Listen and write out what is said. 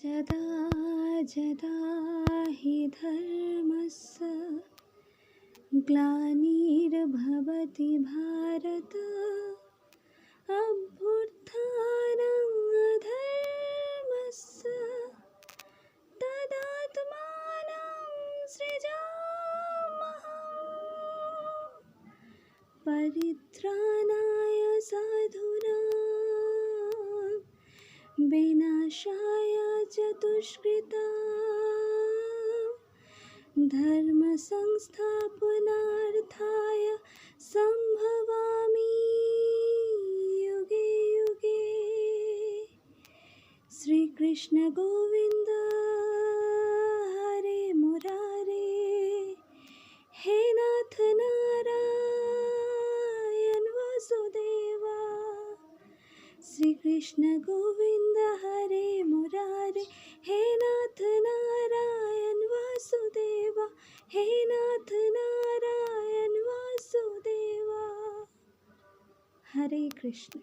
जदा जदा हि धर्मस्य ग्लानिर्भवति भारत अभ्युत्थानम् अधर्मस्य तदात्मानं सृजाम्यहम् परित्राणाय साधूनां विनाशाय च दुष्कृतां धर्मसंस्थापनार्थाय सम्भवामि युगे युगे। श्री कृष्ण गोविंद हरे मुरारे, हे नाथ नारायण वासुदेवा। श्री कृष्ण गोविंद हरे मुरारे, हे नाथ नारायण वासुदेवा, हे नाथ नारायण वासुदेवा। हरे कृष्ण।